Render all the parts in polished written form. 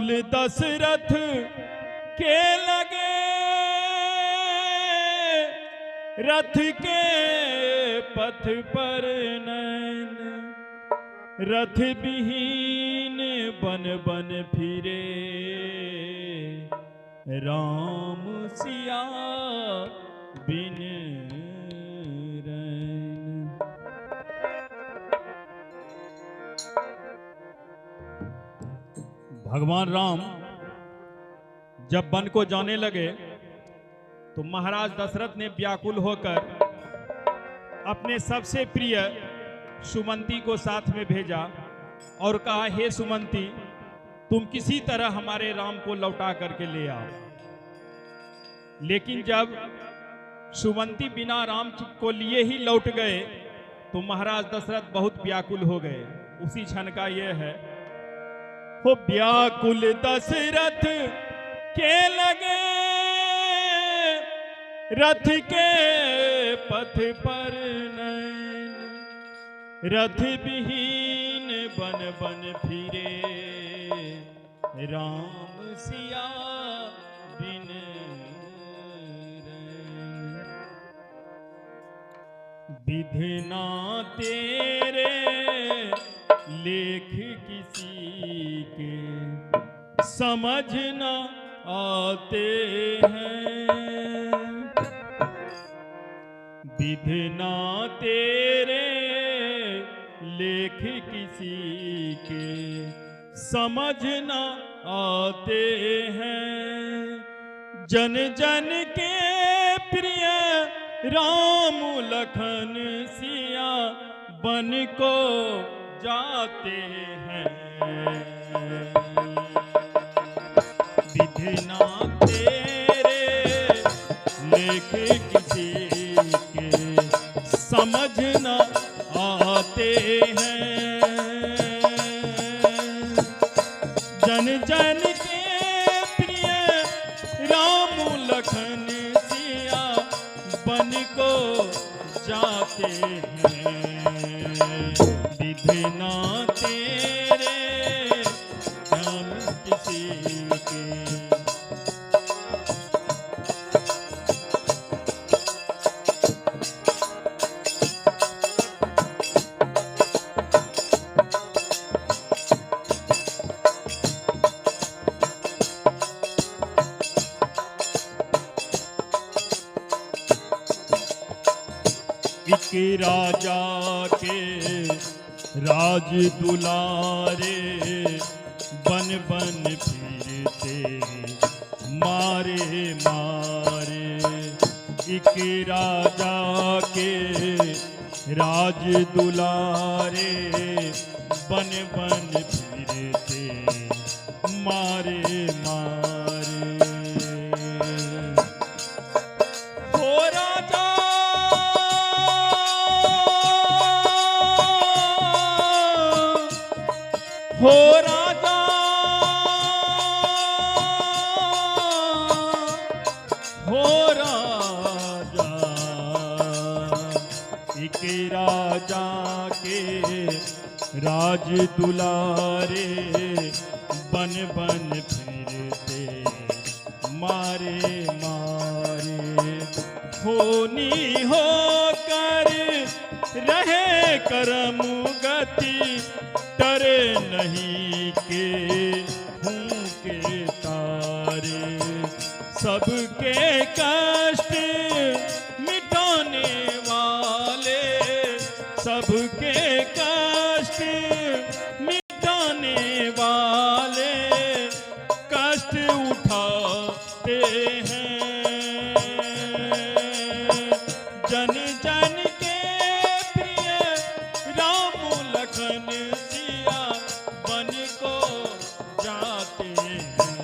दशरथ के लगे रथ के पथ पर नैन, रथ विहीन बन बन फिरे राम सिया बिन रैन। भगवान राम जब वन को जाने लगे तो महाराज दशरथ ने व्याकुल होकर अपने सबसे प्रिय सुमंती को साथ में भेजा और कहा, हे सुमंती, तुम किसी तरह हमारे राम को लौटा करके ले आओ। लेकिन जब सुमंती बिना राम को लिए ही लौट गए तो महाराज दशरथ बहुत व्याकुल हो गए। उसी क्षण का यह है, हो व्याकुल दशरथ के लगे रथ के पथ पर नैन, रथ विहीन बन बन फिरे राम सिया बिन रैन। विधना तेरे लेख किसी के समझ न आते हैं, विधना तेरे लेख किसी के समझ न आते हैं। जन जन के प्रिय राम लखन सिया बन को जाते हैं। विधना तेरे लेख किसी के समझ न आते हैं। जन जन के प्रिय राम लखन सिया बन को जाते हैं। विधना तेरे नाम किसी के एक राजा के राज दुलारे बन बन फिरते मारे मारे। एक राजा के राज दुलारे बन बन फिरते मारे मारे। हो राजा हो राजा, एक राजा के राज दुलारे बन बन फिरते मारे मारे। होनी होकर रहे करम गति, डरे नहीं के हूँ के तारे। सबके कष्ट मिटाने वाले, सबके कष्ट मिटाने वाले, कष्ट उठाते हैं। जन जन के प्रिय राम लखन सिया बन को जाते हैं।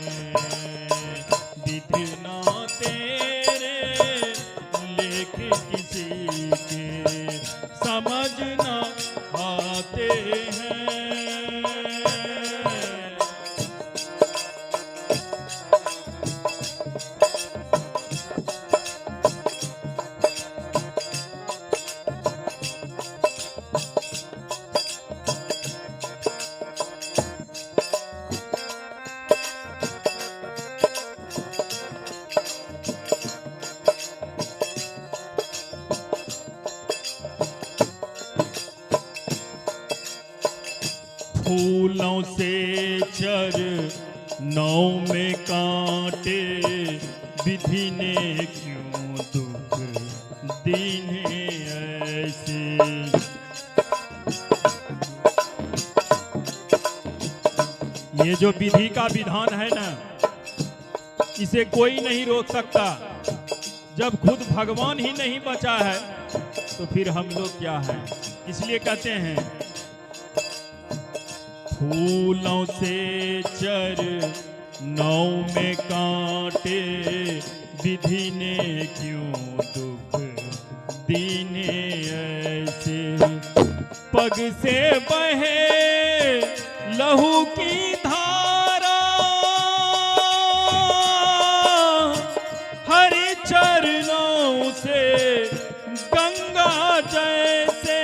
फूलों से चर नौ में कांटे, विधि ने क्यों दुख दीने ऐसे। ये जो विधि का विधान है ना, इसे कोई नहीं रोक सकता। जब खुद भगवान ही नहीं बचा है तो फिर हम लोग क्या है। इसलिए कहते हैं फूलों से चर नौ में कांटे, विधि ने क्यों दुख दीने ऐसे। पग से बहे लहू की धारा, हरि चरणों से गंगा जैसे।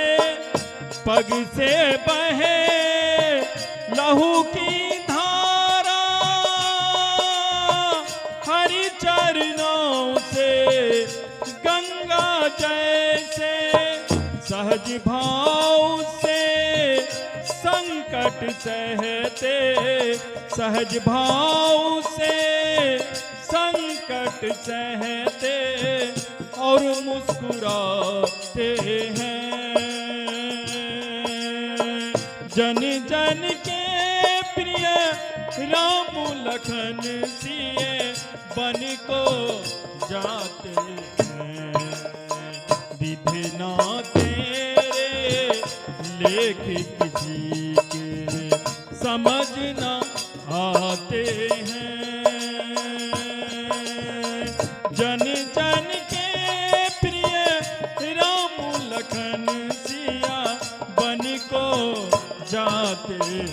पग से बहे लहू की धारा, हरि चरणों से गंगा जैसे। सहज भाव से संकट सहते, सहज भाव से संकट सहते और मुस्कुराते हैं। जन जन के प्रिय राम लखन सिए बन को जाते हैं। विधना तेरे लेख किसी के समझ न आते हैं। जन जन के प्रिय राम लखन सिया बन को जाते हैं।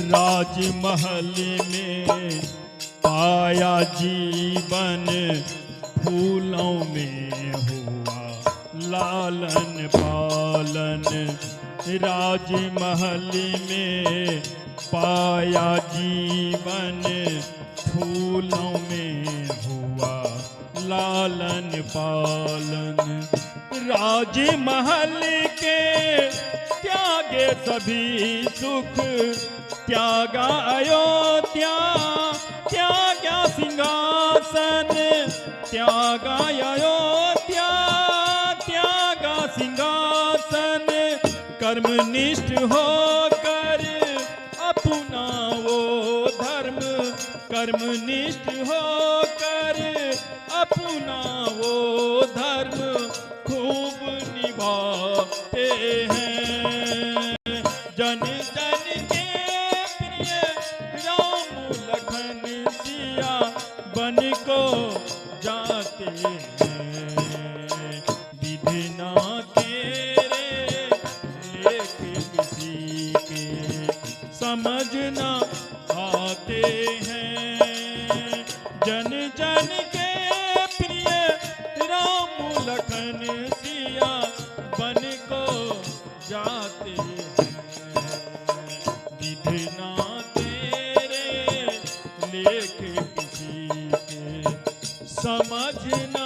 राजमहल में पाया जीवन, फूलों में हुआ लालन पालन। राजमहल में पाया जीवन, फूलों में हुआ लालन पालन। राजमहल के त्यागे सभी सुख, त्यागा अयोध्या त्यागा सिंहासन। त्यागा अयोध्या त्यागा सिंहासन। कर्मनिष्ठ होकर अपना वो धर्म, कर्मनिष्ठ होकर अपना वो धर्म खूब निभाते हैं। जन जन के प्रिय राम लखन सिया बन को जाते हैं। विधना तेरे लेख किसी के समझ न आते हैं। जन जन के प्रिय राम लखन सिया बन को जाते हैं। विधना तेरे लेख किसी के समझ न